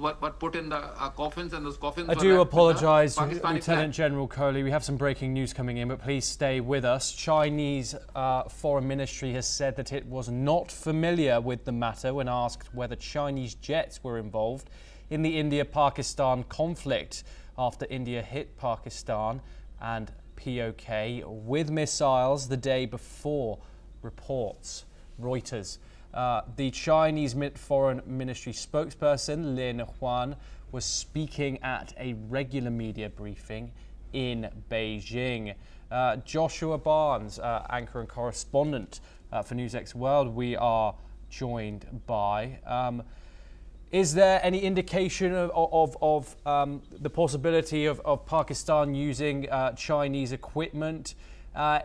were put in the coffins, and those coffins I were do wrapped with the apologise, Pakistani Lieutenant flag. General Kohli. We have some breaking news coming in, but please stay with us. Chinese Foreign Ministry has said that it was not familiar with the matter when asked whether Chinese jets were involved in the India-Pakistan conflict after India hit Pakistan and POK with missiles the day before, reports Reuters. The Chinese Foreign Ministry spokesperson Lin Huan was speaking at a regular media briefing in Beijing. Joshua Barnes, anchor and correspondent for NewsX World, we are joined by. Is there any indication of the possibility of Pakistan using Chinese equipment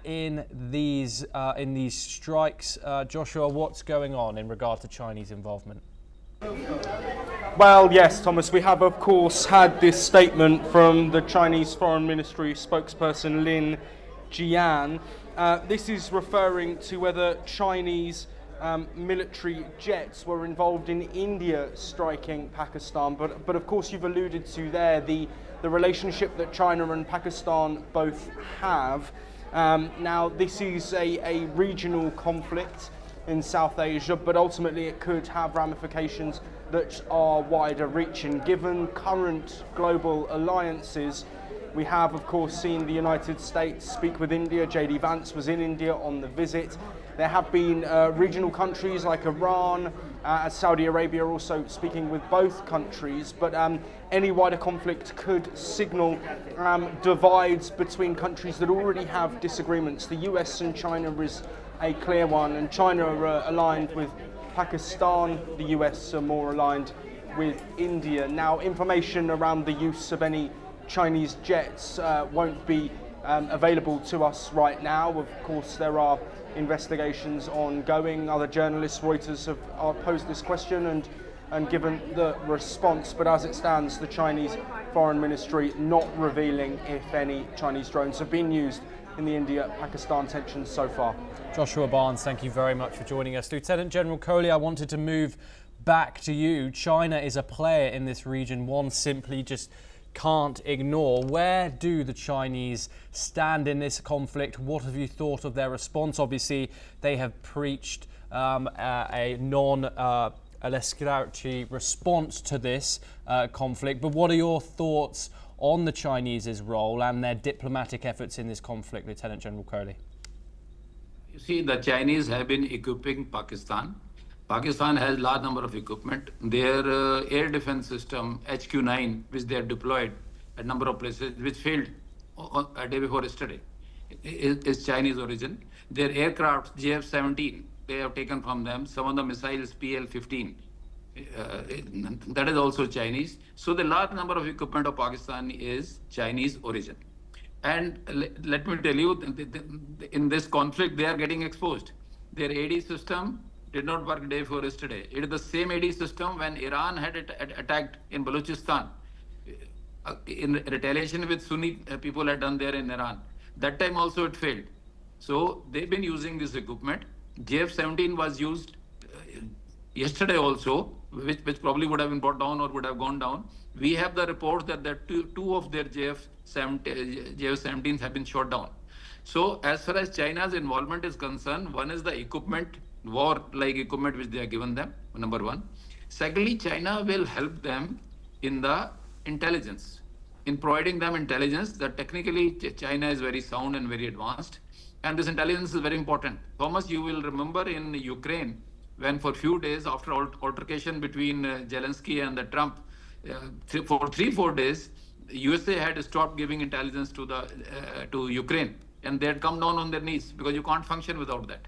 in these strikes? Joshua, what's going on in regard to Chinese involvement? Well, yes, Thomas, we have, of course, had this statement from the Chinese Foreign Ministry spokesperson Lin Jian. This is referring to whether Chinese military jets were involved in India striking Pakistan. But of course, you've alluded to there the relationship that China and Pakistan both have. Now, this is a regional conflict in South Asia, but ultimately it could have ramifications that are wider reaching. Given current global alliances, we have, of course, seen the United States speak with India. J.D. Vance was in India on the visit. There have been regional countries like Iran, Saudi Arabia also speaking with both countries, but any wider conflict could signal divides between countries that already have disagreements. The US and China is a clear one, and China are aligned with Pakistan. The US are more aligned with India. Now, information around the use of any Chinese jets won't be available to us right now. Of course, there are investigations ongoing. Other journalists, Reuters, have posed this question and given the response. But as it stands, the Chinese Foreign Ministry not revealing if any Chinese drones have been used in the India-Pakistan tensions so far. Joshua Barnes, thank you very much for joining us. Lieutenant General Kohli, I wanted to move back to you. China is a player in this region, one simply just can't ignore. Where do the Chinese stand in this conflict? What have you thought of their response? Obviously, they have preached a non-escalatory response to this conflict. But what are your thoughts on the Chinese's role and their diplomatic efforts in this conflict, Lieutenant General Kohli? You see, the Chinese have been equipping Pakistan. Pakistan has large number of equipment. Their air defense system, HQ-9, which they have deployed at a number of places, which failed a day before yesterday, is Chinese origin. Their aircraft, JF-17, they have taken from them. Some of the missiles, PL-15, that is also Chinese. So the large number of equipment of Pakistan is Chinese origin. And let me tell you, in this conflict, they are getting exposed. Their AD system did not work day before yesterday. It is the same AD system when Iran had attacked in Balochistan in retaliation with Sunni people had done there in Iran. That time also it failed. So they've been using this equipment. JF-17 was used yesterday also, which probably would have been brought down or would have gone down. We have the reports that two of their JF-17s have been shot down. So as far as China's involvement is concerned, one is the equipment, war-like equipment which they are given them, number one. Secondly, China will help them in the intelligence, in providing them intelligence that technically China is very sound and very advanced. And this intelligence is very important. Thomas, you will remember in Ukraine, when for a few days after altercation between Zelensky and the Trump, for 3-4 days, USA had stopped giving intelligence to Ukraine, and they had come down on their knees because you can't function without that.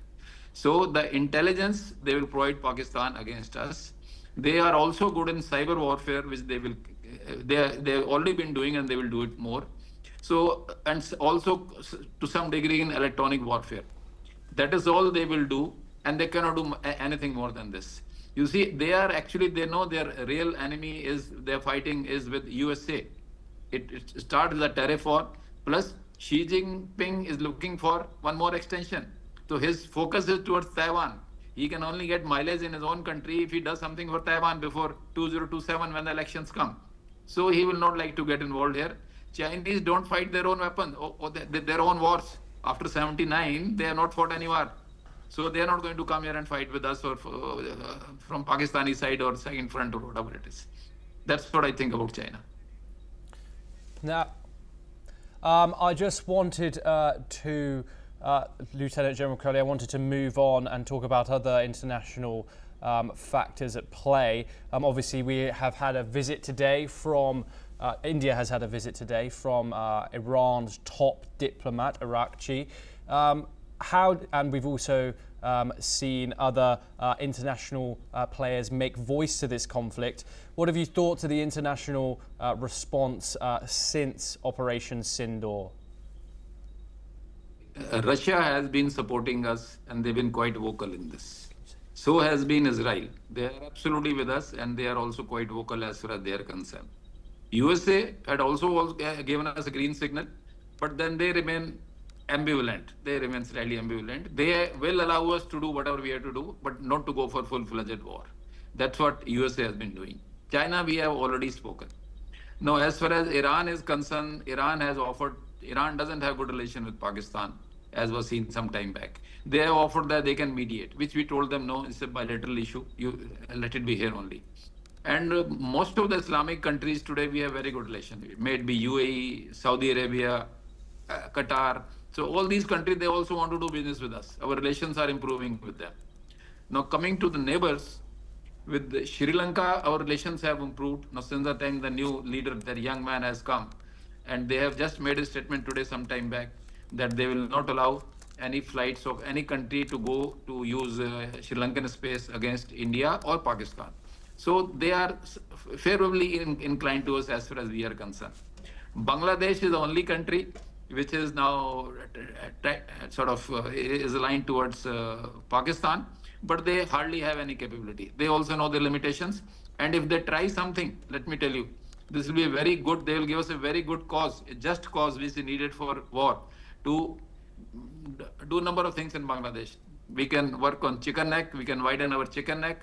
So the intelligence they will provide Pakistan against us. They are also good in cyber warfare, which they've already been doing, and they will do it more. So, and also to some degree in electronic warfare. That is all they will do, and they cannot do anything more than this. You see, they know their real enemy they're fighting is with USA. It starts with a tariff war, plus Xi Jinping is looking for one more extension. So his focus is towards Taiwan. He can only get mileage in his own country if he does something for Taiwan before 2027 when the elections come. So he will not like to get involved here. Chinese don't fight their own weapons or their own wars. After 79, they have not fought any war. So they are not going to come here and fight with us or from Pakistani side or second front or whatever it is. That's what I think about China. Now, I just wanted to, Lieutenant General Kohli, I wanted to move on and talk about other international factors at play. Obviously, we have had a visit today from, India has had a visit today from Iran's top diplomat, Arakchi. And we've also seen other international players make voice to this conflict. What have you thought to the international response since Operation Sindoor? Russia has been supporting us and they've been quite vocal in this. So has been Israel. They are absolutely with us and they are also quite vocal as far as they are concerned. USA had also given us a green signal, but then they remain ambivalent. They remain slightly ambivalent. They will allow us to do whatever we have to do, but not to go for full-fledged war. That's what USA has been doing. China, we have already spoken. Now, as far as Iran is concerned, Iran doesn't have good relation with Pakistan, as was seen some time back. They have offered that they can mediate, which we told them, no, it's a bilateral issue. You let it be here only. And most of the Islamic countries today, we have very good relation. It may be UAE, Saudi Arabia, Qatar. So all these countries, they also want to do business with us. Our relations are improving with them. Now coming to the neighbors, with Sri Lanka, our relations have improved. Now since the time the new leader, that young man has come, and they have just made a statement today some time back that they will not allow any flights of any country to go to use Sri Lankan space against India or Pakistan. So they are favorably inclined to us as far as we are concerned. Bangladesh is the only country which is now is aligned towards Pakistan, but they hardly have any capability. They also know their limitations. And if they try something, let me tell you, this will be very good. They will give us a very good cause, a just cause which is needed for war to do a number of things in Bangladesh. We can work on chicken neck. We can widen our chicken neck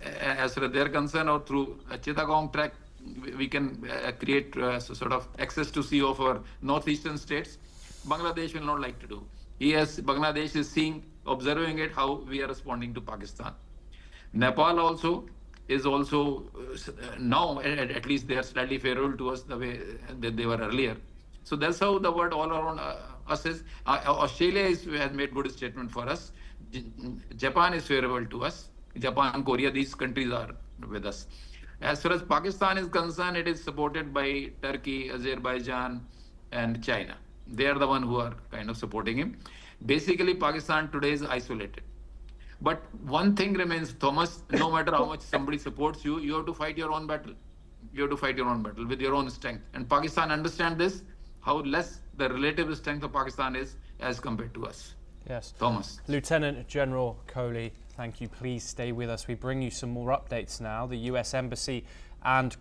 as far as they're concerned, or through a Chittagong track, we can create sort of access to sea of our northeastern states. Bangladesh will not like to do. Bangladesh is observing it, how we are responding to Pakistan. Nepal also is now, at least they are slightly favorable to us the way that they were earlier. So that's how the world all around us is. Australia has made good statement for us. Japan is favorable to us. Japan, Korea, these countries are with us. As far as Pakistan is concerned, it is supported by Turkey, Azerbaijan, and China. They are the one who are kind of supporting him. Basically, Pakistan today is isolated. But one thing remains, Thomas, no matter how much somebody supports you, you have to fight your own battle. You have to fight your own battle with your own strength. And Pakistan understands this, how less the relative strength of Pakistan is as compared to us. Yes. Thomas. Lieutenant General Kohli, thank you. Please stay with us. We bring you some more updates now. The US Embassy and